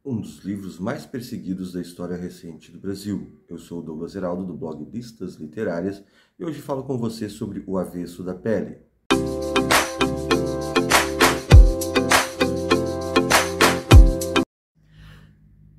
um dos livros mais perseguidos da história recente do Brasil. Eu sou o Douglas Heraldo, do blog Listas Literárias, e hoje falo com você sobre O Avesso da Pele.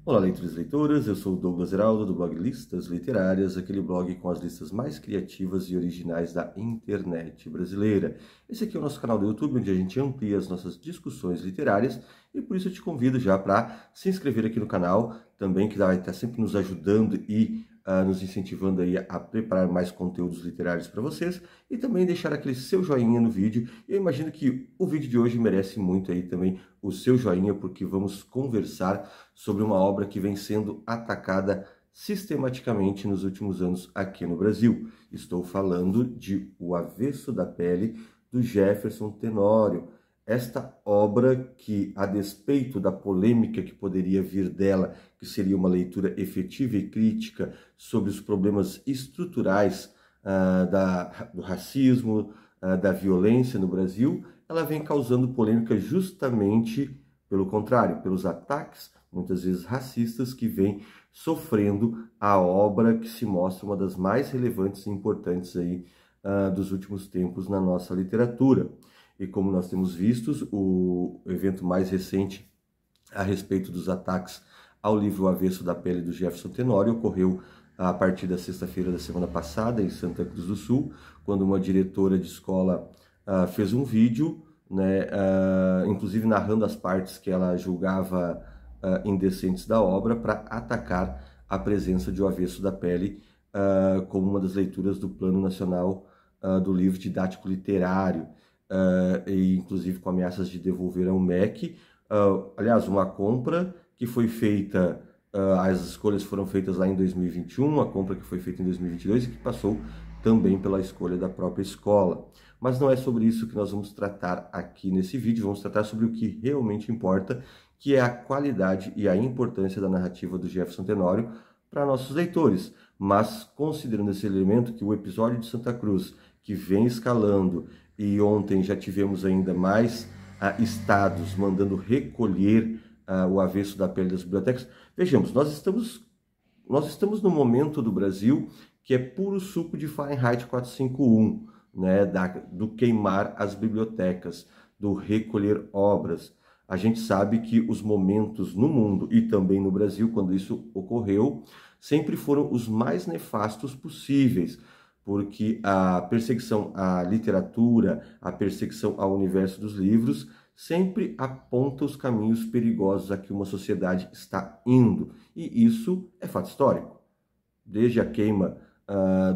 Olá, leitores e leitoras, eu sou o Douglas Heraldo, do blog Listas Literárias, aquele blog com as listas mais criativas e originais da internet brasileira. Esse aqui é o nosso canal do YouTube, onde a gente amplia as nossas discussões literárias, e por isso eu te convido já para se inscrever aqui no canal, também que vai estar sempre nos ajudando e nos incentivando aí a preparar mais conteúdos literários para vocês, e também deixar aquele seu joinha no vídeo. Eu imagino que o vídeo de hoje merece muito aí também o seu joinha, porque vamos conversar sobre uma obra que vem sendo atacada sistematicamente nos últimos anos aqui no Brasil. Estou falando de O Avesso da Pele, do Jefferson Tenório. Esta obra que, a despeito da polêmica que poderia vir dela, que seria uma leitura efetiva e crítica sobre os problemas estruturais do racismo, da violência no Brasil, ela vem causando polêmica justamente pelo contrário, pelos ataques, muitas vezes racistas, que vem sofrendo a obra que se mostra uma das mais relevantes e importantes aí, dos últimos tempos na nossa literatura. E como nós temos visto, o evento mais recente a respeito dos ataques ao livro O Avesso da Pele, do Jefferson Tenório, ocorreu a partir da sexta-feira da semana passada, em Santa Cruz do Sul, quando uma diretora de escola fez um vídeo, né, inclusive narrando as partes que ela julgava indecentes da obra, para atacar a presença de O Avesso da Pele como uma das leituras do Plano Nacional do Livro Didático Literário, e inclusive com ameaças de devolver ao MEC. Aliás, uma compra que foi feita, as escolhas foram feitas lá em 2021, a compra que foi feita em 2022 e que passou também pela escolha da própria escola. Mas não é sobre isso que nós vamos tratar aqui nesse vídeo, vamos tratar sobre o que realmente importa, que é a qualidade e a importância da narrativa do Jefferson Tenório para nossos leitores. Mas considerando esse elemento, que o episódio de Santa Cruz, que vem escalando, e ontem já tivemos ainda mais estados mandando recolher o avesso da pele das bibliotecas. Vejamos, nós estamos no momento do Brasil que é puro suco de Fahrenheit 451, né, do queimar as bibliotecas, do recolher obras. A gente sabe que os momentos no mundo e também no Brasil, quando isso ocorreu, sempre foram os mais nefastos possíveis, porque a perseguição à literatura, a perseguição ao universo dos livros, sempre aponta os caminhos perigosos a que uma sociedade está indo. E isso é fato histórico. Desde a queima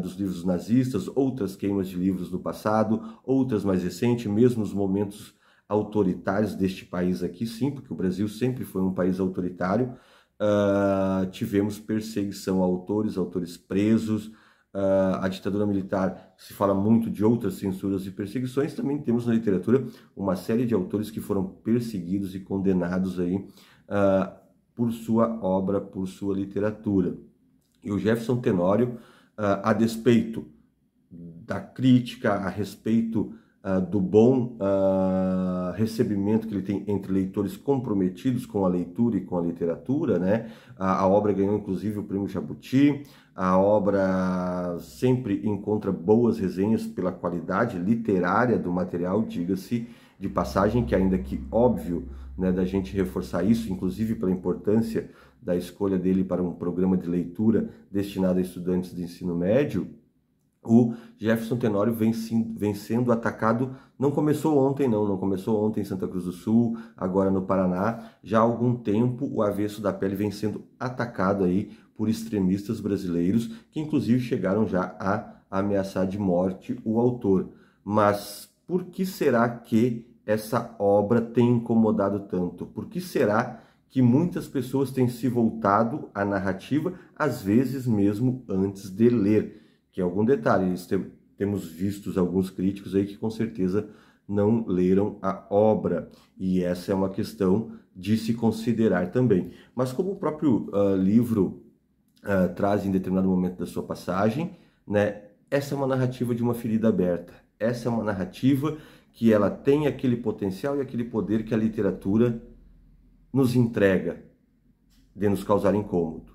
dos livros nazistas, outras queimas de livros no passado, outras mais recentes, mesmo nos momentos autoritários deste país aqui, sim, porque o Brasil sempre foi um país autoritário, tivemos perseguição a autores presos. A ditadura militar, se fala muito de outras censuras e perseguições, também temos na literatura uma série de autores que foram perseguidos e condenados aí, por sua obra, por sua literatura. E o Jefferson Tenório, a despeito da crítica, a respeito do bom recebimento que ele tem entre leitores comprometidos com a leitura e com a literatura, né? A obra ganhou inclusive o Prêmio Jabuti, a obra sempre encontra boas resenhas pela qualidade literária do material, diga-se de passagem, que ainda que óbvio, né, da gente reforçar isso, inclusive pela importância da escolha dele para um programa de leitura destinado a estudantes de ensino médio. O Jefferson Tenório vem sendo atacado, não começou ontem não começou ontem em Santa Cruz do Sul, agora no Paraná. Já há algum tempo o Avesso da Pele vem sendo atacado aí por extremistas brasileiros, que inclusive chegaram já a ameaçar de morte o autor. Mas por que será que essa obra tem incomodado tanto? Por que será que muitas pessoas têm se voltado à narrativa, às vezes mesmo antes de ler? Que é algum detalhe, temos visto alguns críticos aí que com certeza não leram a obra, e essa é uma questão de se considerar também. Mas como o próprio livro traz em determinado momento da sua passagem, né, essa é uma narrativa de uma ferida aberta, essa é uma narrativa que ela tem aquele potencial e aquele poder que a literatura nos entrega, de nos causar incômodo,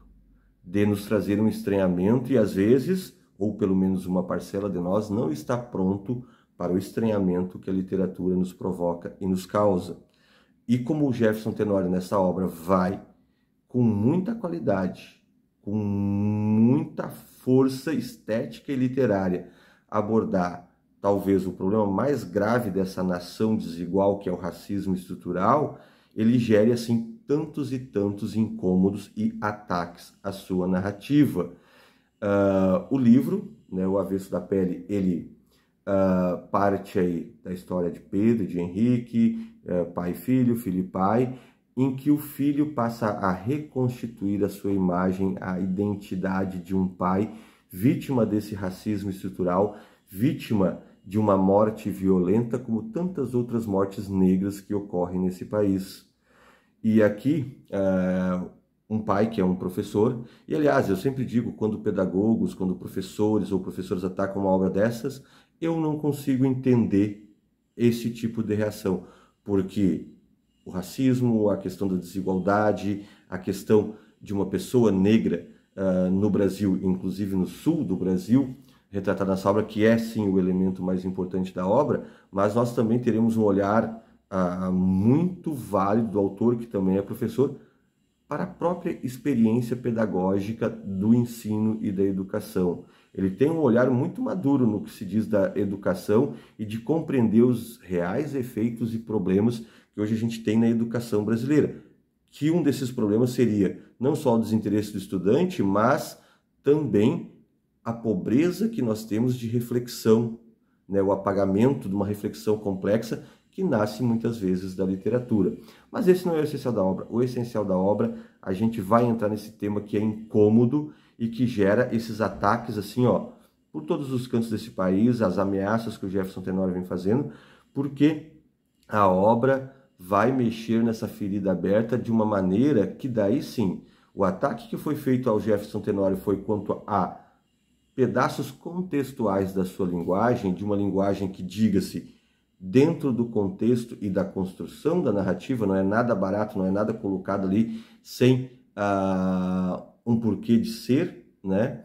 de nos trazer um estranhamento e às vezes, ou pelo menos uma parcela de nós, não está pronto para o estranhamento que a literatura nos provoca e nos causa. E como o Jefferson Tenório nessa obra vai com muita qualidade, com muita força estética e literária, abordar talvez o problema mais grave dessa nação desigual, que é o racismo estrutural, ele gere assim tantos e tantos incômodos e ataques à sua narrativa. O livro, né, O Avesso da Pele, ele parte aí da história de Pedro, de Henrique, pai e filho, filho e pai, em que o filho passa a reconstituir a sua imagem, a identidade de um pai vítima desse racismo estrutural, vítima de uma morte violenta, como tantas outras mortes negras que ocorrem nesse país. E aqui, um pai que é um professor, e aliás, eu sempre digo, quando pedagogos, quando professores ou professores atacam uma obra dessas, eu não consigo entender esse tipo de reação, porque o racismo, a questão da desigualdade, a questão de uma pessoa negra no Brasil, inclusive no sul do Brasil, retratada nessa obra, que é sim o elemento mais importante da obra, mas nós também teremos um olhar muito válido do autor, que também é professor, para a própria experiência pedagógica do ensino e da educação. Ele tem um olhar muito maduro no que se diz da educação e de compreender os reais efeitos e problemas que hoje a gente tem na educação brasileira. Que um desses problemas seria não só o desinteresse do estudante, mas também a pobreza que nós temos de reflexão, né? O apagamento de uma reflexão complexa que nasce muitas vezes da literatura. Mas esse não é o essencial da obra. O essencial da obra, a gente vai entrar nesse tema que é incômodo e que gera esses ataques assim, ó, por todos os cantos desse país, as ameaças que o Jefferson Tenório vem fazendo, porque a obra vai mexer nessa ferida aberta de uma maneira que daí sim, o ataque que foi feito ao Jefferson Tenório foi quanto a pedaços contextuais da sua linguagem, de uma linguagem que, diga-se, dentro do contexto e da construção da narrativa, não é nada barato, não é nada colocado ali sem um porquê de ser, né?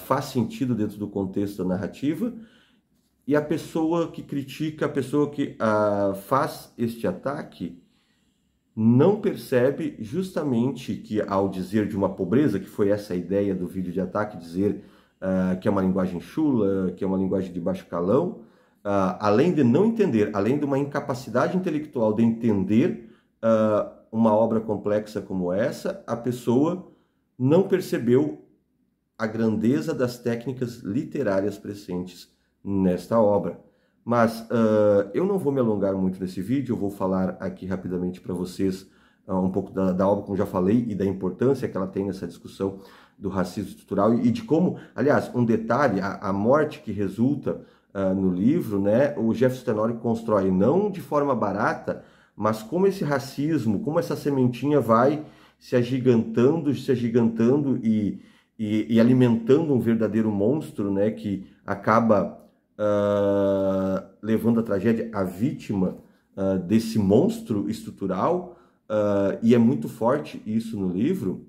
Faz sentido dentro do contexto da narrativa. E a pessoa que critica, a pessoa que faz este ataque, não percebe justamente que ao dizer de uma pobreza, que foi essa a ideia do vídeo de ataque, dizer que é uma linguagem chula, que é uma linguagem de baixo calão, além de não entender, além de uma incapacidade intelectual de entender uma obra complexa como essa, a pessoa não percebeu a grandeza das técnicas literárias presentes nesta obra. Mas eu não vou me alongar muito nesse vídeo, eu vou falar aqui rapidamente para vocês um pouco da obra, como já falei, e da importância que ela tem nessa discussão do racismo estrutural e de como, aliás, um detalhe, a morte que resulta no livro, né, o Jefferson Tenório constrói não de forma barata, mas como esse racismo, como essa sementinha vai se agigantando e alimentando um verdadeiro monstro, né, que acaba levando a tragédia à vítima desse monstro estrutural, e é muito forte isso no livro.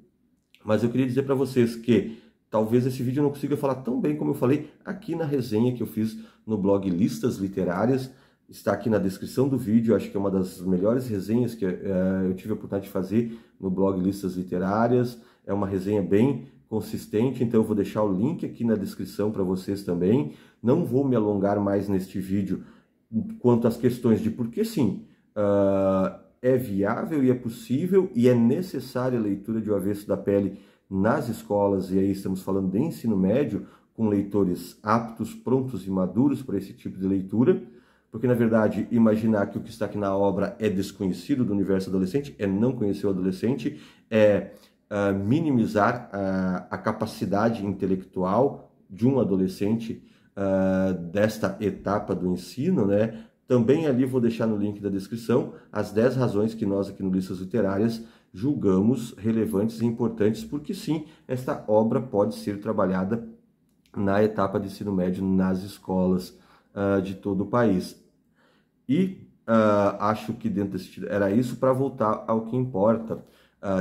Mas eu queria dizer para vocês que talvez esse vídeo eu não consiga falar tão bem como eu falei aqui na resenha que eu fiz no blog Listas Literárias. Está aqui na descrição do vídeo, acho que é uma das melhores resenhas que eu tive a oportunidade de fazer no blog Listas Literárias. É uma resenha bem consistente, então eu vou deixar o link aqui na descrição para vocês também. Não vou me alongar mais neste vídeo quanto às questões de por que sim, é viável e é possível e é necessária a leitura de O Avesso da Pele nas escolas, e aí estamos falando de ensino médio, com leitores aptos, prontos e maduros para esse tipo de leitura, porque na verdade imaginar que o que está aqui na obra é desconhecido do universo adolescente, é não conhecer o adolescente, é minimizar a capacidade intelectual de um adolescente desta etapa do ensino, né? Também ali vou deixar no link da descrição as 10 razões que nós aqui no Listas Literárias julgamos relevantes e importantes, porque sim, esta obra pode ser trabalhada na etapa de ensino médio nas escolas de todo o país. E acho que dentro desse era isso. Para voltar ao que importa,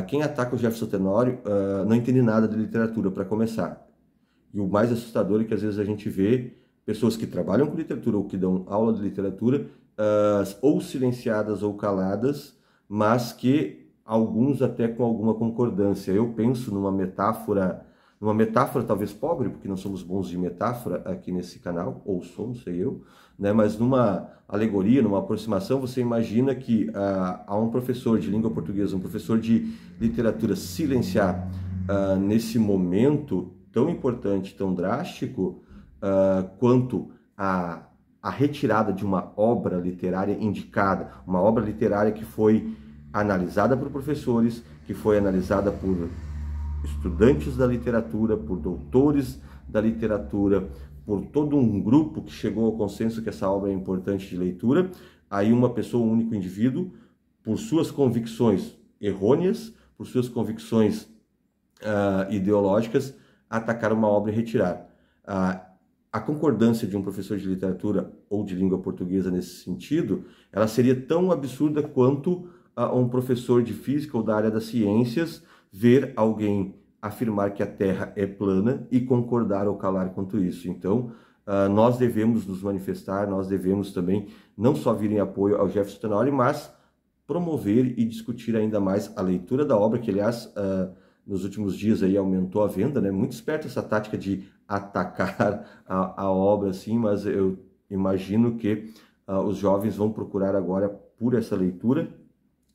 Quem ataca o Jefferson Tenório não entende nada de literatura, para começar. E o mais assustador é que às vezes a gente vê pessoas que trabalham com literatura ou que dão aula de literatura, ou silenciadas ou caladas, mas que alguns até com alguma concordância. Eu penso numa metáfora talvez pobre, porque não somos bons de metáfora aqui nesse canal, ou somos, sei eu, né? Mas numa alegoria, numa aproximação, você imagina que há um professor de língua portuguesa, um professor de literatura silenciar nesse momento tão importante, tão drástico, quanto a retirada de uma obra literária indicada, uma obra literária que foi analisada por professores, que foi analisada por estudantes da literatura, por doutores da literatura, por todo um grupo que chegou ao consenso que essa obra é importante de leitura. Aí uma pessoa, um único indivíduo, por suas convicções errôneas, por suas convicções ideológicas, atacar uma obra e retirar. A concordância de um professor de literatura ou de língua portuguesa nesse sentido, ela seria tão absurda quanto um professor de física ou da área das ciências ver alguém afirmar que a Terra é plana e concordar ou calar quanto isso. Então, nós devemos nos manifestar, nós devemos também não só vir em apoio ao Jefferson Tenório, mas promover e discutir ainda mais a leitura da obra, que aliás, nos últimos dias aí aumentou a venda, né? Muito esperta essa tática de atacar a obra, assim, mas eu imagino que os jovens vão procurar agora por essa leitura.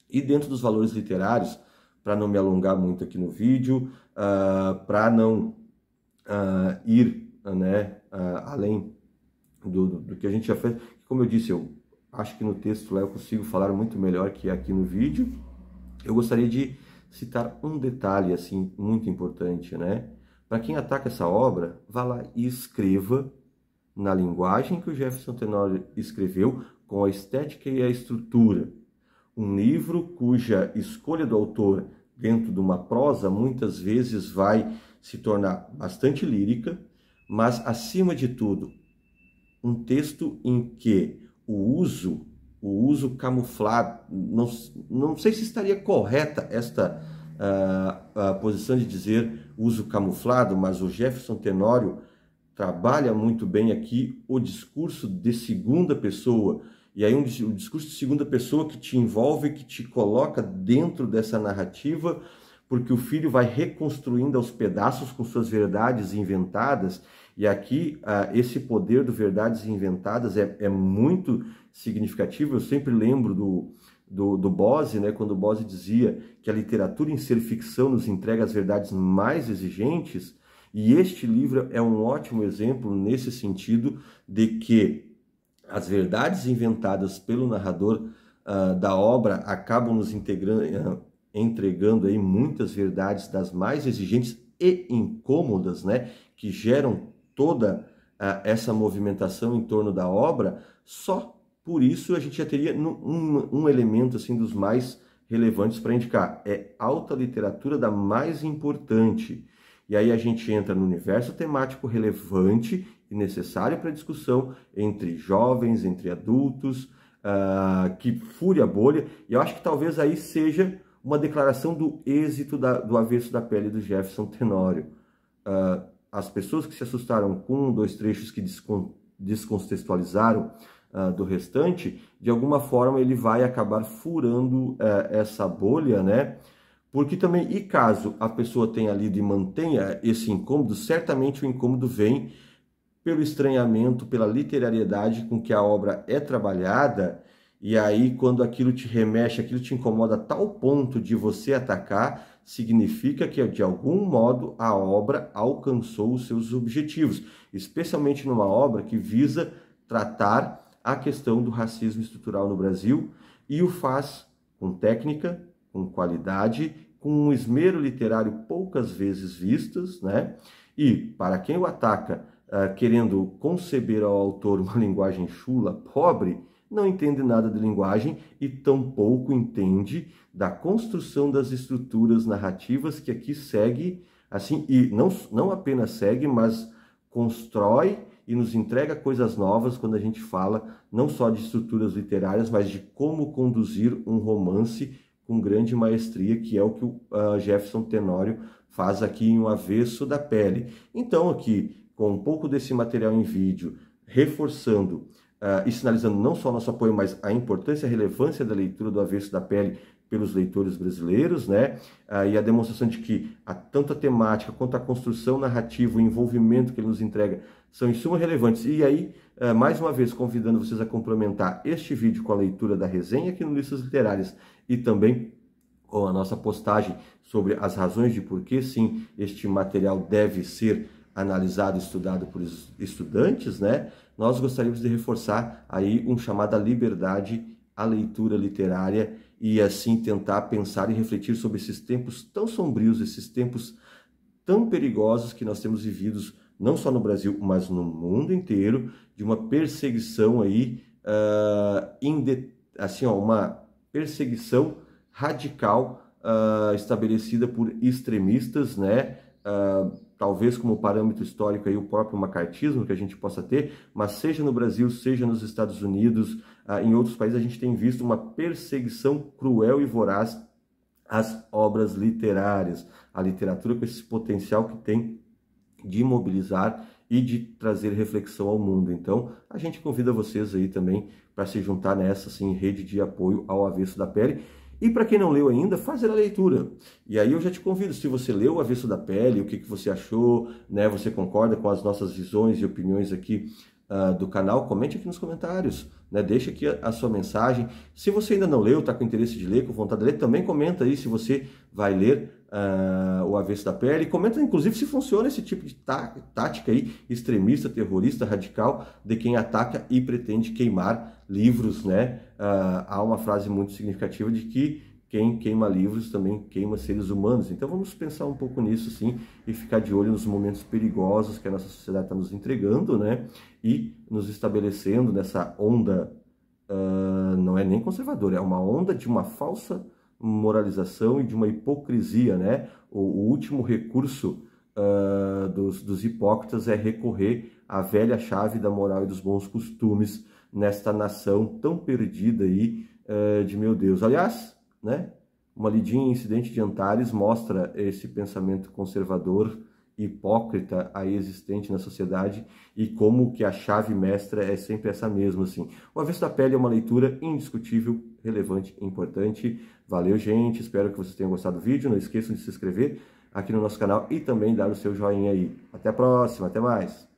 E dentro dos valores literários, para não me alongar muito aqui no vídeo, para não ir além do que a gente já fez, como eu disse, eu acho que no texto lá eu consigo falar muito melhor que aqui no vídeo. Eu gostaria de citar um detalhe assim muito importante, né? Para quem ataca essa obra, vá lá e escreva na linguagem que o Jefferson Tenório escreveu, com a estética e a estrutura. Um livro cuja escolha do autor dentro de uma prosa muitas vezes vai se tornar bastante lírica, mas acima de tudo, um texto em que o uso camuflado, não sei se estaria correta esta a posição de dizer uso camuflado, mas o Jefferson Tenório trabalha muito bem aqui o discurso de segunda pessoa, e aí o discurso de segunda pessoa que te envolve, que te coloca dentro dessa narrativa, porque o filho vai reconstruindo aos pedaços com suas verdades inventadas, e aqui esse poder do verdades inventadas é muito significativo. Eu sempre lembro do Bose, né, quando o Bose dizia que a literatura em ser ficção nos entrega as verdades mais exigentes, e este livro é um ótimo exemplo nesse sentido de que as verdades inventadas pelo narrador da obra acabam nos entregando aí muitas verdades das mais exigentes e incômodas, né, que geram toda essa movimentação em torno da obra. Só por isso a gente já teria um elemento assim dos mais relevantes para indicar. É alta literatura da mais importante. E aí a gente entra no universo temático relevante e necessário para discussão entre jovens, entre adultos, que fure a bolha. E eu acho que talvez aí seja uma declaração do êxito do Avesso da Pele do Jefferson Tenório. As pessoas que se assustaram com 2 trechos que descontextualizaram do restante, de alguma forma ele vai acabar furando essa bolha, né? Porque também, e caso a pessoa tenha lido e mantenha esse incômodo, certamente o incômodo vem pelo estranhamento, pela literariedade com que a obra é trabalhada, e aí quando aquilo te remexe, aquilo te incomoda a tal ponto de você atacar, significa que de algum modo a obra alcançou os seus objetivos, especialmente numa obra que visa tratar a questão do racismo estrutural no Brasil, e o faz com técnica, com qualidade, com um esmero literário poucas vezes vistas, né? E para quem o ataca, querendo conceber ao autor uma linguagem chula, pobre, não entende nada de linguagem e tampouco entende da construção das estruturas narrativas que aqui segue, assim, e não apenas segue, mas constrói e nos entrega coisas novas quando a gente fala não só de estruturas literárias, mas de como conduzir um romance com grande maestria, que é o que o Jefferson Tenório faz aqui em O Avesso da Pele. Então aqui, com um pouco desse material em vídeo, reforçando e sinalizando não só nosso apoio, mas a importância e a relevância da leitura do Avesso da Pele pelos leitores brasileiros, né? E a demonstração de que tanto a temática quanto a construção narrativa, o envolvimento que ele nos entrega são em suma relevantes. E aí, mais uma vez, convidando vocês a complementar este vídeo com a leitura da resenha aqui no Listas Literárias e também com a nossa postagem sobre as razões de por que, sim, este material deve ser analisado e estudado por estudantes, né? Nós gostaríamos de reforçar aí um chamado à liberdade à leitura literária e assim tentar pensar e refletir sobre esses tempos tão sombrios, esses tempos tão perigosos que nós temos vividos, não só no Brasil, mas no mundo inteiro, de uma perseguição aí, uma perseguição radical estabelecida por extremistas, né? Talvez como parâmetro histórico aí o próprio macartismo que a gente possa ter, mas seja no Brasil, seja nos Estados Unidos, em outros países a gente tem visto uma perseguição cruel e voraz às obras literárias, a literatura com esse potencial que tem de mobilizar e de trazer reflexão ao mundo. Então, a gente convida vocês aí também para se juntar nessa assim, rede de apoio ao Avesso da Pele. E para quem não leu ainda, fazer a leitura. E aí eu já te convido, se você leu o Avesso da Pele, o que você achou, né? Você concorda com as nossas visões e opiniões aqui do canal? Comente aqui nos comentários, né? Deixa aqui a sua mensagem. Se você ainda não leu, está com interesse de ler, com vontade de ler, também comenta aí se você vai ler o Avesso da Pele. Comenta, inclusive, se funciona esse tipo de tática aí, extremista, terrorista, radical, de quem ataca e pretende queimar livros, né? Há uma frase muito significativa de que quem queima livros também queima seres humanos. Então vamos pensar um pouco nisso, sim, e ficar de olho nos momentos perigosos que a nossa sociedade está nos entregando, né? E nos estabelecendo nessa onda, não é nem conservadora, é uma onda de uma falsa moralização e de uma hipocrisia, né? O último recurso dos hipócritas é recorrer à velha chave da moral e dos bons costumes nesta nação tão perdida aí de meu Deus. Aliás, né? Uma lidinha em Incidente de Antares mostra esse pensamento conservador, hipócrita aí existente na sociedade e como que a chave mestra é sempre essa mesma, assim. O Avesso da Pele é uma leitura indiscutível, relevante e importante. Valeu, gente. Espero que vocês tenham gostado do vídeo. Não esqueçam de se inscrever aqui no nosso canal e também dar o seu joinha aí. Até a próxima. Até mais.